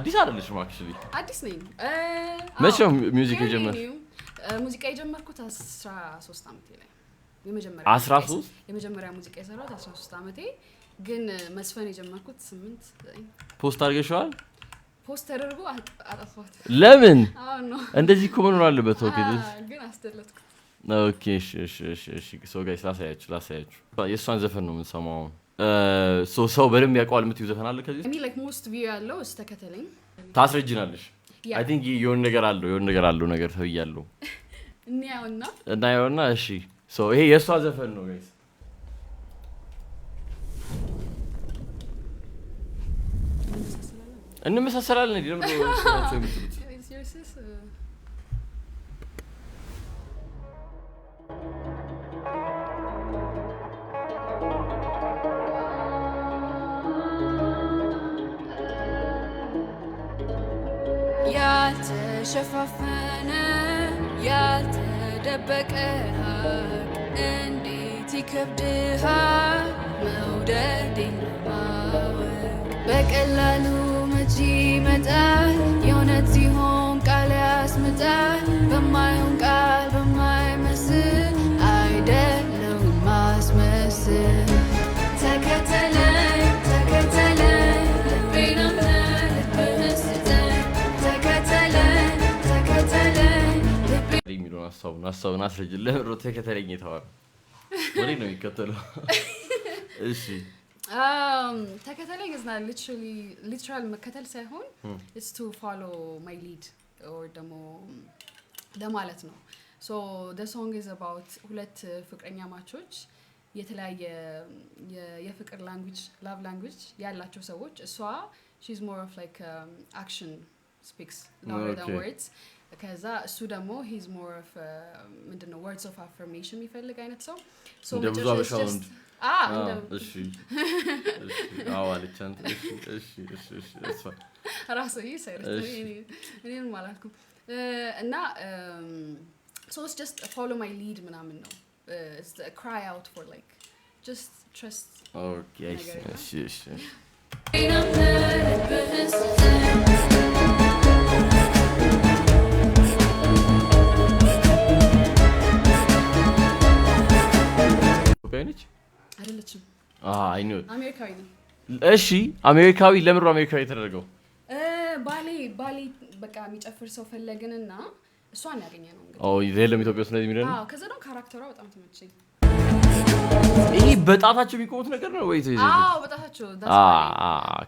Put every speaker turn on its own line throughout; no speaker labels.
አዲስ አይደለሽም actually
አዲስ ነኝ
መቼ ሙዚቃ የጀመርሽ
ሙዚቃ የጀመርኩት 13 ዓመቴ ላይ የመጀመሪያ ሙዚቃ የሰራሁት 13 ዓመቴ ግን መስፈን የጀመርኩት 8
ፖስት አድርገሽዋል
ፖስት ተደርጎ አጠፋሁት
ለምን እንደዚህ እኮ መኖር አለበት ኦኬ
ግን አስተለጥኩ
ኦኬ እሺ ሶ ጋይስ ላሳያችሁ የሷን ዘፈን ነው የምንሰማው ሰው በደንብ ያውቀዋል የምትይው ዘፈን አለ ከዚህ
እኔ ላይክ ሞስት ቪው ያለው ተከተለኝ
ታስረጅናለሽ I think የሆነ ነገር አለው ነገር ተብያለሁ እናያውና እሺ ሶ ይሄ የሷ ዘፈን ነው ጋይስ እንመሳሰላለን ለምን ነው የምትሉት
ያልተሸፋፈነ ያልተደበቀ እንዴት ይከብድሃል መውደድን ማወቅ በቀላሉ መቼ ይመጣል የእውነት ሲሆን ቃል ያስመጣል በማይሆን ቃል በማይመስል አይደለም ማስመስል ተከተለኝ ልቤን አምነህ ልብህን ስጠኝ ተከተለኝ
የሚለውን ሀሳቡን አስረጅ ለምሮ ተከተለኝ የተባለ ወሬ ነው የሚከተለው እሺ
ተከተለኝ is not literal መከተል ሳይሆን it's to follow my lead or ደሞ ለማለት ነው so the song is about ሁለት ፍቅረኛ ማቾች የተለያየ የፍቅር love language ያላቸው ሰዎች እሷ she's more of like action speaks louder than words ከዛ እሱ ደግሞ he's more of ምንድነው words of affirmation የሚፈልግ አይነት ሰው
so just እሺ አዋልቻንት እሺ
ራሱ ይሰራል እኔን ማላልኩ እና so it's just follow my lead ምናምን ነው it's a cry out for like just trust
okay እሺ
አይደለችም
I knew
አሜሪካዊ ነው
እሺ አሜሪካዊ ለምን ነው አሜሪካዊ የተደረገው
ባሌ በቃ የሚጨፍር ሰው ፈለግንና እሷን ያገኘነው
እንግዲህ ይሄ ለኢትዮጵያ ውስጥ ነው የሚለው
ከዛ ነው ካራክተሯ በጣም ተመቸኝ
ይሄ በጣታቸው የሚቆሙት ነገር ነው ወይ
በጣታቸው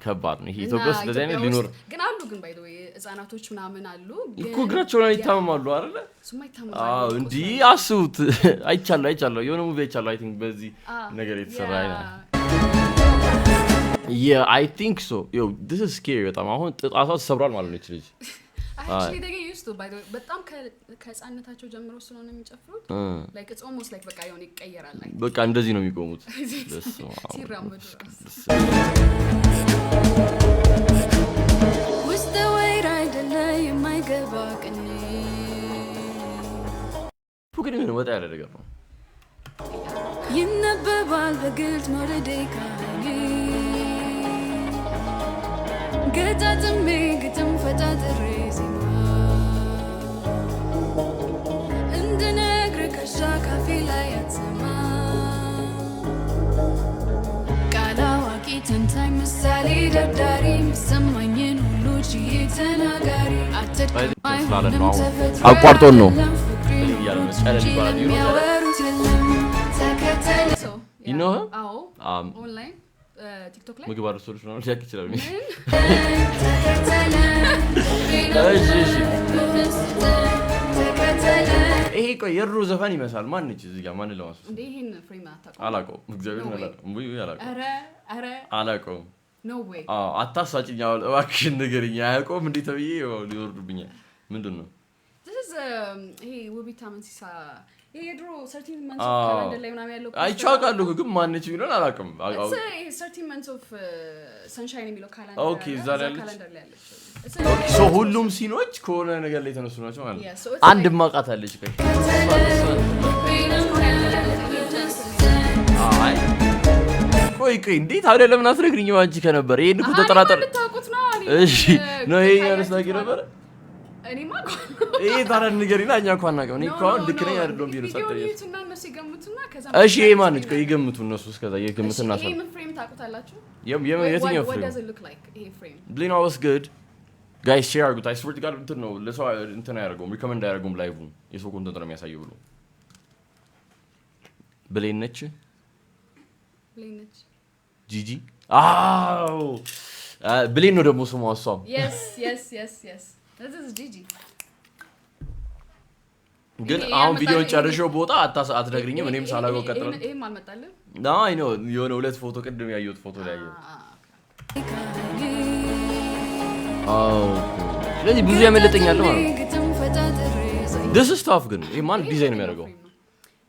ከባድ ነው ይሄ ኢትዮጵያ ውስጥ ለዚህ አይነት ሊኖር
ግን አሉ ግን ባይ ዘ ወይ ህፃናቶች ምናምን አሉ
እኮ እግራቸው ላይ ይታመማሉ አይደለ
እሱማ ይታመማሉ
እንዴ አሱት አይቻለሁ የሆነ ሙቪ አይቻለሁ I think በዚህ ነገር የተሰራ አይደል I think so yo this is scary በጣም አሁን ጣታው ተሰብሯል ማለት ነው እቺ ልጅ
actually they get used to by the way በጣም ከህፃንነታቸው ጀምሮ ስለሆነ የሚጨፍሩት like it's almost like በቃ የሆነ ይቀየራል like
በቃ እንደዚህ ነው የሚቆሙት
ሲራመዱ
What's the way right delay my gaba kani
ግን ምን ወጣ ያለ ነገር ነው
ይነበባል በግልጽ መውደዴ ገጣጥሜ ግጥም ፈጣጥሬ ዜማ እንድነግርህ ከሻ ካፌ ላይ አትሰማ ቃል አዋቂ ተንታኝ ምሳሌ ደርዳሪ የሚሰማኝን ሁሉ ችዬ ተናጋሪ አይሆንም ተፈጥሮ
አቋርጦን ነው
የሚያወሩት የለም ተከተል
you know her
online TikTok ላይ
ምግብ አርሶልሽ ነው ሊያክ ይችላል ይሄ ቆይ የሩ ዘፈን ይመስላል ማን ነች እዚህ ጋር ማን ለማስ
እንዴ ይሄን ፍሬም አታውቀው
አላውቀውም እግዚአብሔር አላውቀውም
no way
አታሳጭኛው እባክሽን ንገሪኝ አያውቀውም እንዴ ተብዬ ሊወርዱብኛል ምንድነው
this is ይሄ ውቢታ መንሲሳ የድሮ 13 months of calendar ላይ ምናምን ያለው
አይቻቃለሁ ግን ማን ነች ቢሆን አላውቅም
13 months of sunshine የሚለው ካላንደር
ኦኬ እዛ ላይ
ካላንደር ላይ ያለች
ሶ ሁሉም ሲኖች ከሆነ ነገር ላይ ተነሱ ናቸው ማለት ነው አንድ ማቃት አለች ቆይ እንዴት አይደለም ለምን አትነግሪኝም አንቺ ከነበር ይሄን እኮ ተጠራጠር እሺ ነው ይሄኛው ስናቂ ነበር
እኔማ
ይሄ ታዲያ ንገሪና እኛ እንኳን አናውቅም እኔ እኮ አሁን ልክ ነኝ አይደለም ቢሉ ሰጠኝ
እነሱ ይገምቱና ከዛ
እሺ ይሄ ማን ነው ይገምቱ እነሱ እስከዛ ይገምቱና
ይሄ ምን ፍሬም ታውቁታላችሁ
የትኛው
what
ፍሬም
does it look like ይሄ ፍሬም
Blino was good guys share አድርጉት I swear to God እንትን ነው ለሰው እንትን አያደርገውም ሪኮመንድ አያደርገውም ላይቭን የሰው ኮንተንት ነው የሚያሳየው ብሎ ብሌን ነች ጂጂ አው ብሌን ነው ደግሞ ስሟ እሷ
yes this is Gigi
ግን አሁን ቪዲዮን ጨርሼው ቦታ አትነግሪኝም እኔም ሳላውቀው ቀጥላለሁ
ይሄም አልመጣልም
አይ ነው የሆነ ሁለት ፎቶ ቅድም ያየሁት ፎቶ ላይ ያየሁት ስለዚህ ብዙ ያመለጠኛል ማለት ነው this is tough ግን ይሄ ማን ዲዛይን የሚያደርገው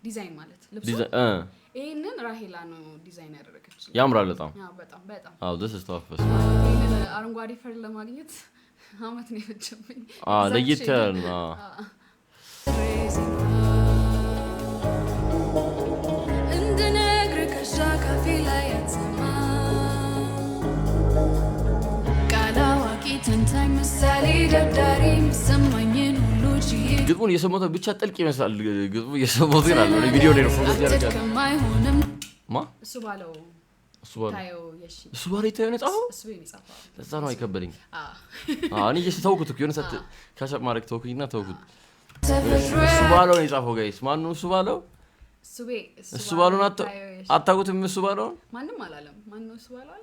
ዲዛይን ማለት ልብሱ ይሄንን ራሄላ ነው ዲዛይን ያደረገች
ያምራል በጣም
በጣም
አዎ this is tough
ይሄንን አረንጓዴ ፈር ለማግኘት አመት ነው የፈጀብኝ
ለየት ያለ
እንድነግር ከሻካፊ ላይ አትሰማ ቃላዋቂ ተንታኝ ምሳሌ ደርዳሪ የሚሰማኝን ሁሉ ችዬ
ግጥሙን የሰሞተ ብቻ ጥልቅ ይመስላል ግጥሙ የሰሞተ ይላል ነው ቪዲዮ ላይ ነው ፎከስ ያደርጋል ማ
እሱ ባለው ታየው የሺ
እሱ ባለው ታየው ነው ጻፈው
እሱ ይጻፋው
ለዛ ነው አይከበደኝ እኔ እየተውኩት እኮ የሆነ ሰዓት ካቻፕ ማድረግ ተውኩኝና ተውኩት እሱ ባለው ነው የጻፈው ጋይስ ማን ነው እሱ ባለው እሱ ባለው አታውቁትም እሱ ባለው
ማንም አላለም ማን ነው እሱ ባለው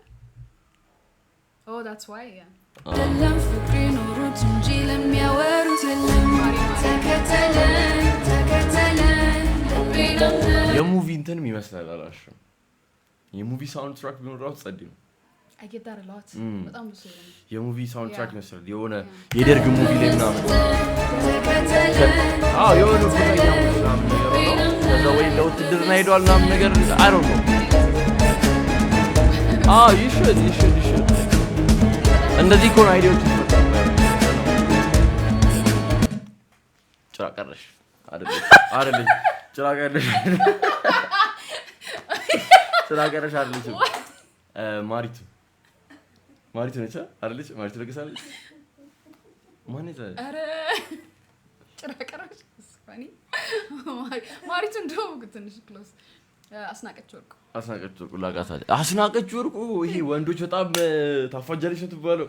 oh that's why
ደለም ፍቅሪ ኖሩት እንጂ ለሚያወሩት ተከተለን
የሙቪ እንትን ይመስላል አላሽ የሙቪ ሳውንድ ትራክ ቢኖረው ጸድ ነው
I get that a lot በጣም ብዙ
የሙቪ ሳውንድ ትራክ ይመስላል የሆነ የደርግ ሙቪ ላይ ምናምን የሆነ ፍቅረኛ ምናምን ነገር ነው ከዛ ወይ ለውትድርና ሄዷል ምናምን ነገር I don't know you should እንደዚህ እኮ ነው አይዲያዎች ይፈጠራሉ ጭራቀረሽ አይደል ጭራቀረሽ አይደል ማሪቱ ነች አይደል ማሪቱ ለገሳለች ማን ነው
አረ ጭራቀረሽ ስፋኒ ማሪቱ እንደው ትንሽ ክሎስ አስናቀች ወርቁ
ላጋታለ አስናቀች ወርቁ ይሄ ወንዶች በጣም ታፋጃለች ትባለው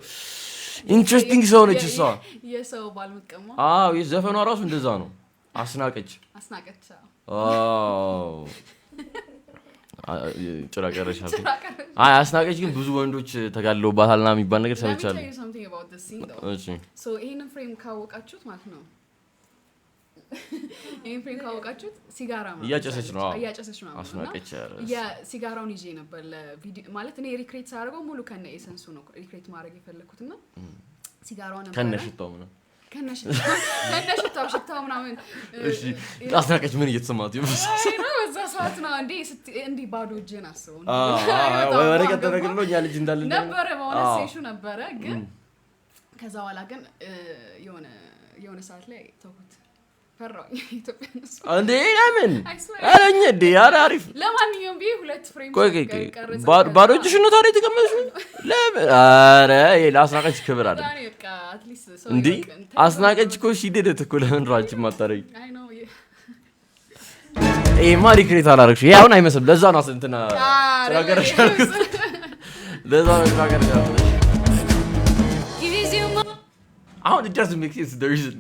ኢንትረስቲንግ ሰው ነች እሷ
የሰው ባልመቀማ
የዘፈኗ ራሱ እንደዛ ነው አስናቀች ጭራቀረሽ አስናቀች ግን ብዙ ወንዶች ተጋለውባታልና የሚባል ነገር ሰምቻለሁ
እሺ ሶ ይሄንን ፍሬም ካወቃችሁት ማለት ነው ይሄን ፍሬም ካወቃችሁት ሲጋራ ማለት
እያጨሰች ነው
አስናቀች ሲጋራውን ይዤ ነበር ለቪዲዮ ማለት እኔ ሪክሬት ሳደርገው ሙሉ ከነ ኤሰንሱ ነው ሪክሬት ማድረግ የፈለኩትና ሲጋራውን ነበር ከነሽታው ሽታው ምናምን
እሺ አስናቀች ምን እየተሰማት
ነው በዛ ሰዓት ነው እንዴ ባዶ እጄን አስበው
ወደ ቀጠለ ግን ነው ልጅ እንዳለ
ነበር በሆነ ሴሹ ነበረ ግን ከዛ በኋላ ግን የሆነ ሰዓት ላይ ተውኩት ፈራኝ ኢትዮጵያ ነው
እንዴ ለምን አረኝ እንዴ አሪፍ
ለማንኛውም ቢ ሁለት ፍሬም
ባዶ እጅሽ ነው ታዲያ የተቀመጥሽው ለምን አረ ለአስናቀች ክብር አለ እንዴ አስናቀች እኮ ሺደት እኮ ለምን ራንቺ ማታረኝ ማሪ ክሬት አላረግሽ ይሄ አሁን አይመስልም ለዛ ነው እንትና ጭራቀረሽ ለዛ ነው ጭራቀረሽ አሁን it doesn't make sense there isn't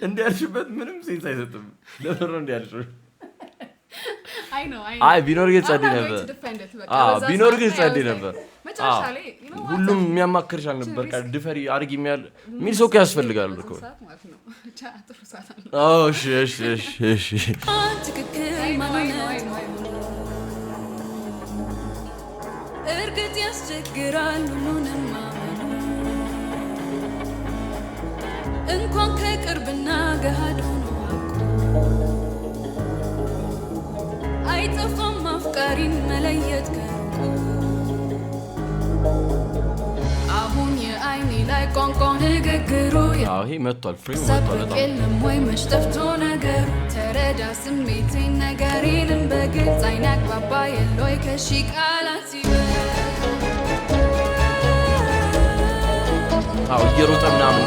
እንዲያልሽበት ምንም ሴንስ አይሰጥም ለምን ነው እንዲያልሽው አይ ቢኖር ግን ጸድ ነበር ቢኖር ግን ጸድ ነበር ሁሉም የሚያማክርሽ አልነበር ቃል ድፈሪ አርጊ የሚል ሰው ያስፈልጋል እኮ እሺ
እርግጥ ያስቸግራል ሁሉንም እንኳን ከቅርብና ገሃድ ሆኖ አይጠፋም አፍቃሪን መለየት ከሩቁ አሁን የአይኔ ላይ ቋንቋ ንግግሩ
ይሄ መጥቷል ፍሬም መጥቷል
የለም ወይ መሽጠፍቶ ነገሩ ተረዳ ስሜቴን ነገሬንም በግልጽ አይናግባባ የለይ ከሺ ቃላት ሲበል
አዎ እየሮጠ ምናምን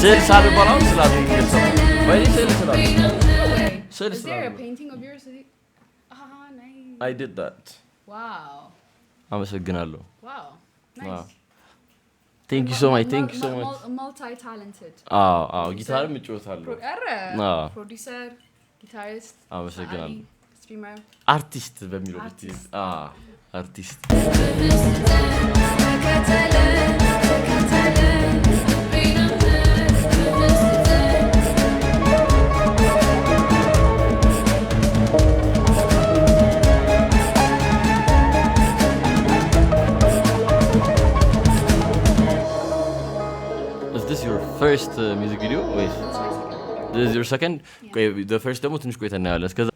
ስዕል ሳል ባላው ስላለ ወይ ስዕል
Is there a painting of yours? Nice.
I did that.
Wow.
አመሰግናለሁ.
Wow. Nice.
Thank you so much.
Multi-talented.
ጊታርም እጫወታለሁ.
Producer, guitarist,
አመሰግናለሁ.
streamer.
አርቲስት በሚለው ብትይዝ አርቲስት Is this your first music video? Wait. This is your second? Okay, the first ደግሞ ትንሽ ቆይተን እናያለን። እስከዛ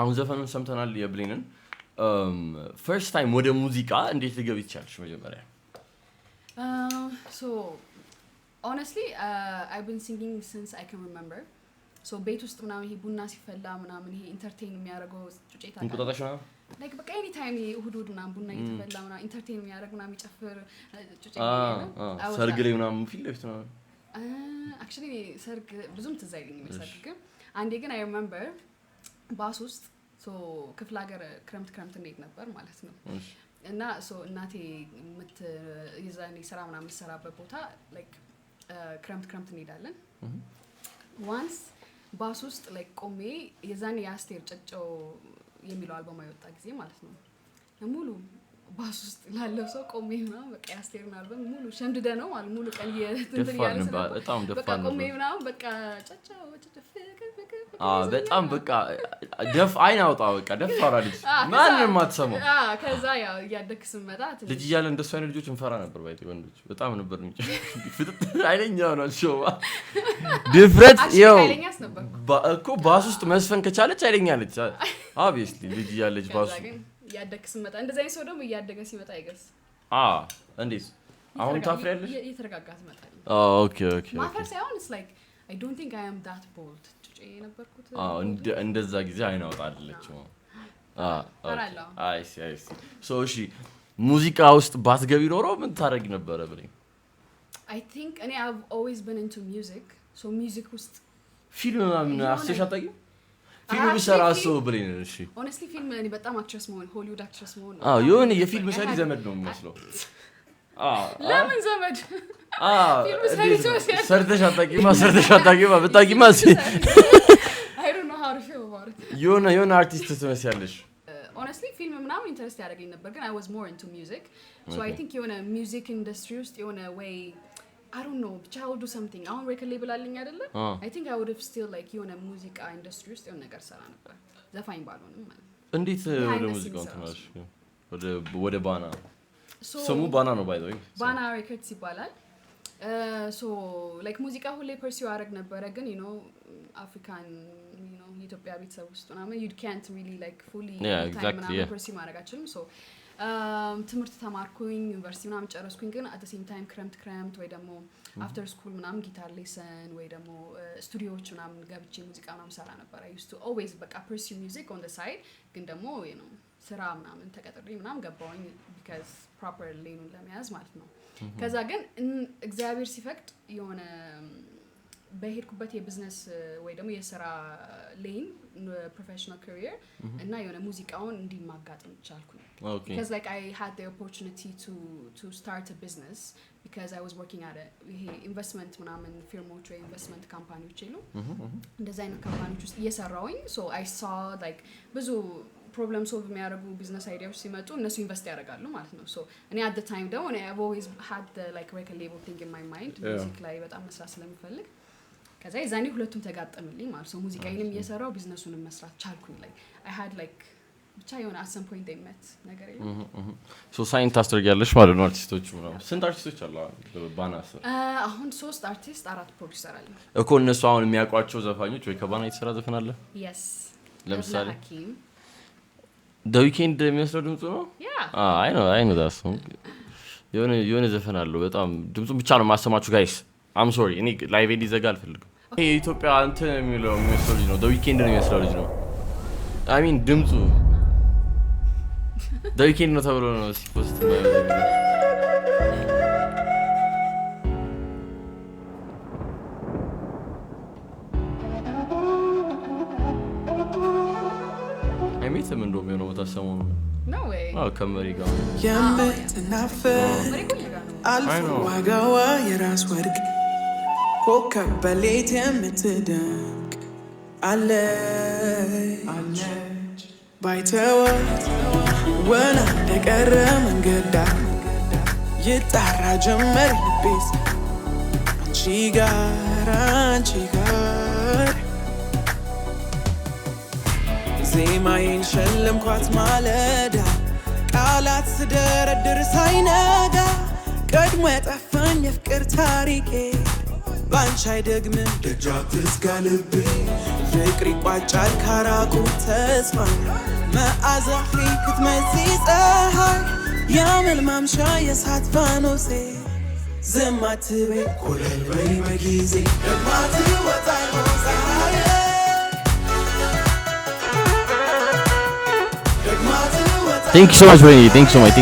አሁን ዘፈኑን ሰምተናል የብሌንን first time ወደ ሙዚቃ እንዴት ልገብ ይቻልሽ መጀመሪያ?
So honestly I've been singing since I can remember. So ቤት ውስጥ ምናምን ይሄ ቡና ሲፈላ ምናምን ይሄ ኢንተርቴይን የሚያደርገው ጩጬታ
እንቁጣጣሽ ነው
like በቃ any time እሁድ ምናምን ቡና እየተፈላ ምናምን ኢንተርቴይን የሚያደርግ ምናምን የሚጨፍር ጩጬታ ነው
ሰርግ ላይ ምናምን ፊት ለፊት ነው
actually ሰርግ ብዙም ትዝ አይለኝም ሰርግ ግን አንዴ ግን I remember ባስ ውስጥ ሶ ክፍለ ሀገር ክረምት እንሄድ ነበር ማለት ነው እና ሶ እናቴ የዛኔ ስራ ምናምን የምትሰራበት ቦታ ላይክ ክረምት እንሄዳለን once ባስ ውስጥ ላይክ ቆሜ የዛኔ የአስቴር ጨጨው የሚለው አልበም አይወጣ ጊዜ ማለት ነው ሙሉ ባስ ውስጥ ላለው ሰው ቆሜ ምናምን በቃ የአስቴርን አልበም ሙሉ ሸምድደ ነው ማለት ሙሉ ቀን
በጣም ደፋን ነው
ቆሜ ምናምን በቃ ጨጨው
በጣም በቃ ደፍ አይን አውጣ በቃ ደፋራ ልጅ ማንንም አትሰማው
ከዛ ያው ያደክ ስመጣ
ልጅ እያለ እንደሱ አይነት ልጆች እንፈራ ነበር ባይቴ ወንዶች በጣም ነበር ፍጥጥ አይለኛ ነው ሾው ዲፍረንት ያው እኮ ባስ ውስጥ መስፈን ከቻለች አይለኛ ልጅ obviously ልጅ እያለች ባስ
ያደክ ስመጣ እንደዛ አይነት ሰው ደግሞ ያደገ ሲመጣ አይገርስ
እንዴት አሁን ታፍሪያለሽ
እየተረጋጋ ስመጣ
ኦኬ
ማፈር ሳይሆን it's like I don't think I am that bold የነበርኩት
እንደዛ ጊዜ አይናውጣ አይደለችም አይ ሶ እሺ ሙዚቃ ውስጥ ባትገቢ ኖሮ ምን ታረጊ ነበር ብለኝ
I think እኔ I've always been into music so music ውስጥ
ፊልም ምናምን አስተሻታቂ ፊልም ብሰራ ሰው ብለኝ እሺ
honestly ፊልም እኔ በጣም አክትረስ መሆን ሆሊውድ አክትረስ መሆን
የሆነ የፊልም ሰሪ ዘመድ ነው የሚመስለው
ለምን ዘመድ
ሰርተሽ አታውቂማ ብታውቂማ
I don't know how to feel about it
የሆነ አርቲስት ትመስያለሽ
honestly ፊልም ምናምን ኢንተረስት ያደረገኝ ነበር ግን I was more into music so I think የሆነ music industry ውስጥ የሆነ way I don't know ብቻ I will do something አሁን record label አለኝ አይደለ I think I would have still like የሆነ ሙዚቃ ኢንዱስትሪ ውስጥ የሆነ ነገር ሰራ ነበር ዘፋኝ ባልሆንም ማለት
እንዴት ወደ ሙዚቃው ተናሽ ወደ ባና ስሙ ባና ነው by the way
ባና records ይባላል so like ሙዚቃ ሁሌ pursue አደረግ ነበር ግን you know African you know ኢትዮጵያ ቤተሰብ ውስጥ ምናምን you can't really like fully time pursue ማድረግ አችልም so ትምህርት ተማርኩኝ ዩኒቨርሲቲ ምናምን ጨረስኩኝ ግን at the same time ክረምት ወይ ደግሞ after school ምናምን ጊታር ሌሰን ወይ ደግሞ ስቱዲዮዎች ምናምን ገብቼ ሙዚቃ ምናምን ሰራ ነበር I used to always በቃ pursue music on the side ግን ደግሞ you know ስራ ምናምን ተቀጥሬ ምናምን ገባሁኝ because proper ሌኑን ለመያዝ ማለት ነው ከዛ ግን እግዚአብሔር ሲፈቅድ የሆነ በሄድኩበት የቢዝነስ ወይ ደግሞ የሥራ ሌን professional career እና የሆነ ሙዚቃውን እንዲማጋጥም ቻልኩኝ because like I had the opportunity to start a business because I was working at a investment ምናምን ፊርሞች ወይ investment ካምፓኒዎች ይሉ እንደዛ አይነት ካምፓኒዎች ውስጥ እየሰራሁኝ so I saw like ብዙ problem solve የሚያደርጉ business ideas ሲመጡ እነሱ ኢንቨስት ያደርጋሉ ማለት ነው so እኔ at the time ደግሞ I've always had the like record label thing in my mind music ላይ በጣም መስራት ስለምፈልግ ከዛ የዛኔ ሁለቱም ተጋጠምልኝ ማለት ነው ሙዚቃዬንም እየሰራው ቢዝነሱንም መስራት ቻልኩኝ like I had like ብቻ የሆነ at some point they met ነገር የለም
so ሳይንት ታስተርጊያለሽ ማለት ነው አርቲስቶች ምናምን ስንት አርቲስቶች አሉ ባናስ
አሁን 3 አርቲስት 4 ፕሮዲዩሰር አለ
እኮ እነሱ አሁን የሚያውቋቸው ዘፋኞች ወይ ከባና የተሰራ ዘፈን አለ
yes
ለምሳሌ The Weeknd የሚመስለው ድምፁ ነው አይ ነው ዳስ የሆነ ዘፈን አለው በጣም ድምፁን ብቻ ነው ማሰማችሁ ጋይስ I'm sorry እኔ ላይቭ ሊዘጋ አልፈልግም የኢትዮጵያ እንትን የሚመስለው ልጅ ነው The Weeknd ነው የሚመስለው ልጅ ነው I mean ድምጹ The Weeknd ነው ተብሎ ነው ሲፖስት አይሜትም እንደውም የሆነ ቦታ ሰሞኑን
No way.
ከመሪ ጋር
አልፎ ዋጋዋ የራስ ወርቅ ኮከብ በሌት የምትደምቅ አለች ባይተወት ወና እንደቀረ መንገዳ ይጣራ ጀመር ልቤስ አንቺ ጋር ዜማዬን ሸለምኳት ማለዳ ቃላት ስደረድር ሳይነጋ ቀድሞ ያጠፋኝ የፍቅር ታሪኬ ባንቺ አይደግምም ደጃፍ ትዝጋ ልቤ ፍቅር ይቋጫል ካራቁ ተስፋ መዓዛህ ክትመሲ ፀሐይ ያመል ማምሻ የሳት ፋኖሴ ዝም አትበይ ኮለል በይ በጊዜ ደግማ ትወጣኝ ፀሐይ
Thank you so much, Rainy. Thank you so much.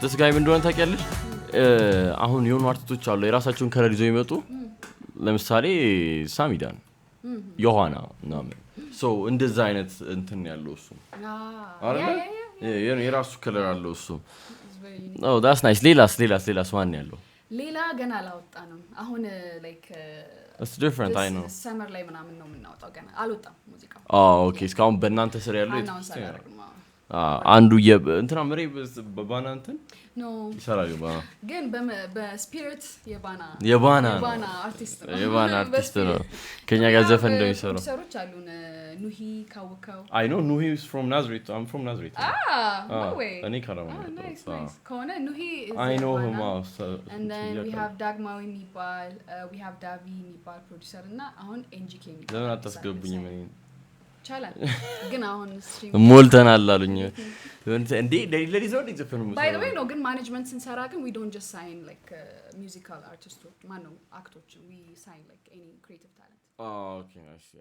This guy been doing ታውቂያለሽ? አሁን የሆኑ አርቲስቶች አሉ የራሳቸውን ከለር ይዘው ይመጡ ለምሳሌ ሳሚዳን ዮሐና ምናምን ሶ እንደዛ አይነት እንትን ያለው እሱ አይደል የራሱ ከለር አለው እሱ ኦ that's nice ሌላስ ማን ያለው
ሌላ ገና አላወጣንም አሁን like
it's different I know
ሰመር ላይ ምናምን ነው የምናወጣው ገና አልወጣም ሙዚቃው
ኦኬ እስካሁን በእናንተ ስር ያለው አንዱ እንትና መሬ በባና እንትን
ነው
ይሰራል
ግን በስፒሪት
የባና አርቲስት ነው ከኛ ጋር ዘፈን እንደሚሰሩ
ሰሮች አሉን ኑሂ ካወካው
I know Nuhi is from Nazareth I'm from Nazareth
no way
እኔ ካራማ
nice ከሆነ ኑሂ is
I know him
and then we have ዳግማዊ የሚባል we have ዳቪ የሚባል ፕሮዲዩሰር እና አሁን NGK የሚባል
ለምን አታስገቡኝ ምን
ቻላል ግን አሁን ስትሪም
ሞልተናል አሉኝ እንዴ ለሊዘው ዘፈኑ
by the way no ግን ማኔጅመንት ስንሰራ ግን we don't just sign like musical artists ማነው አክቶች we sign like any creative talent
okay I see